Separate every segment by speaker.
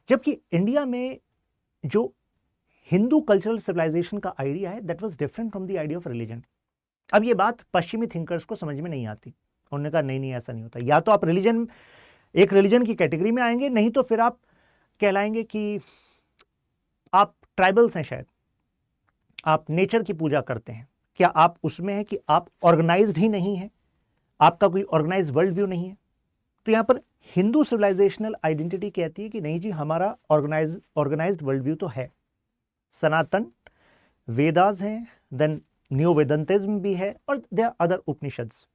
Speaker 1: जबकि इंडिया में जो हिंदू कल्चरल सिविलाइजेशन का आइडिया है that was different from the idea of religion. अब ये बात पश्चिमी थिंकर्स को समझ में नहीं आती। उन्होंने कहा नहीं नहीं ऐसा नहीं होता, या तो आप एक रिलीजन की कैटेगरी में आएंगे, नहीं तो फिर आप कहलाएंगे कि आप ट्राइबल्स हैं, शायद आप नेचर की पूजा करते हैं। क्या आप उसमें है कि आप ऑर्गेनाइज्ड ही नहीं है, आपका कोई ऑर्गेनाइज्ड वर्ल्ड व्यू नहीं है? तो यहां पर हिंदू सिविलाइजेशनल आइडेंटिटी कहती है कि नहीं जी, हमारा ऑर्गेनाइज्ड वर्ल्ड व्यू तो है। सनातन वेदास हैं, देन न्यू वेदांतिज्म भी है, और they are other Upanishads.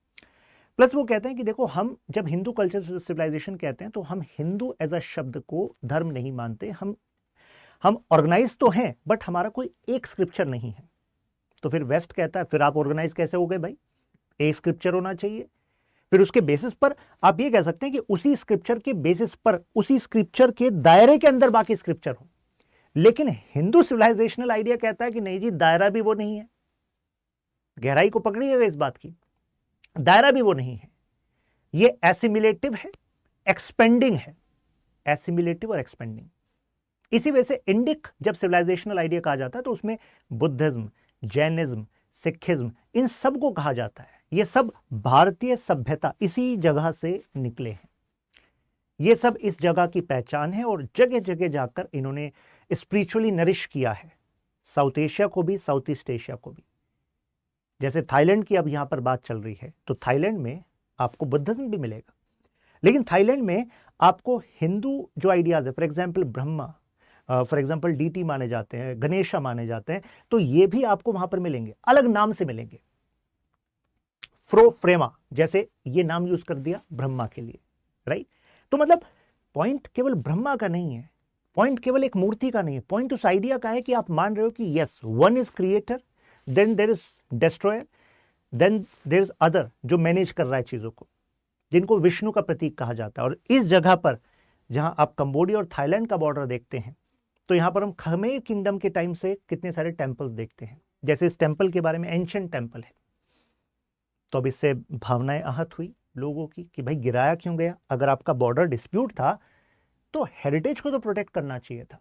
Speaker 1: Plus वो कहते हैं कि देखो, हम जब हिंदू कल्चर सिविलाइजेशन कहते हैं तो हम हिंदू एज अ शब्द को धर्म नहीं मानते। हम ऑर्गेनाइज तो हैं, बट हमारा कोई एक स्क्रिप्चर नहीं है। तो फिर वेस्ट कहता है फिर आप ऑर्गेनाइज कैसे हो गए भाई? एक स्क्रिप्चर होना चाहिए। फिर उसके बेसिस पर आप ये कह सकते हैं कि उसी स्क्रिप्चर के बेसिस पर, उसी स्क्रिप्चर के दायरे के अंदर बाकी स्क्रिप्चर हो। लेकिन हिंदू सिविलाइजेशनल आइडिया कहता है कि नहीं जी, दायरा भी वो नहीं है। गहराई को पकड़िएगा इस बात की, दायरा भी वो नहीं है। ये एसिमिलेटिव है, एक्सपेंडिंग है, एसिमिलेटिव और एक्सपेंडिंग। इसी वजह से इंडिक जब सिविलाइजेशनल आइडिया कहा जाता है तो उसमें बुद्धिज्म, जैनिज्म, सिखिज्म, इन सब को कहा जाता है। ये सब भारतीय सभ्यता इसी जगह से निकले हैं। ये सब इस जगह की पहचान है, और जगह जगह जाकर इन्होंने स्पिरिचुअली नरिश किया है साउथ एशिया को भी, साउथ ईस्ट एशिया को भी। जैसे थाईलैंड की अब यहां पर बात चल रही है, तो थाईलैंड में आपको बुद्धिज्म भी मिलेगा, लेकिन थाईलैंड में आपको हिंदू जो आइडियाज है, for example Brahma, for example deity माने जाते हैं, गणेशा माने जाते हैं, तो ये भी आपको वहां पर मिलेंगे, अलग नाम से मिलेंगे। फ्रेमा जैसे ये नाम यूज कर दिया ब्रह्मा के लिए, राइट? तो मतलब पॉइंट केवल ब्रह्मा का नहीं है, पॉइंट केवल एक मूर्ति का नहीं है, पॉइंट उस आइडिया का है कि आप मान रहे हो कि yes, one is creator, then there is destroyer, then there is other जो मैनेज कर रहा है चीजों को, जिनको विष्णु का प्रतीक कहा जाता है। और इस जगह पर जहां आप कंबोडिया और थाईलैंड का बॉर्डर देखते हैं, तो यहां पर हम खमेर किंगडम के टाइम से कितने सारे टेंपल्स देखते हैं। जैसे इस टेंपल के बारे में, एंशिएंट टेंपल है, तो अब इससे भावनाएं आहत हुई लोगों की कि भाई गिराया क्यों गया? अगर आपका बॉर्डर डिस्प्यूट था तो हेरिटेज को तो प्रोटेक्ट करना चाहिए था।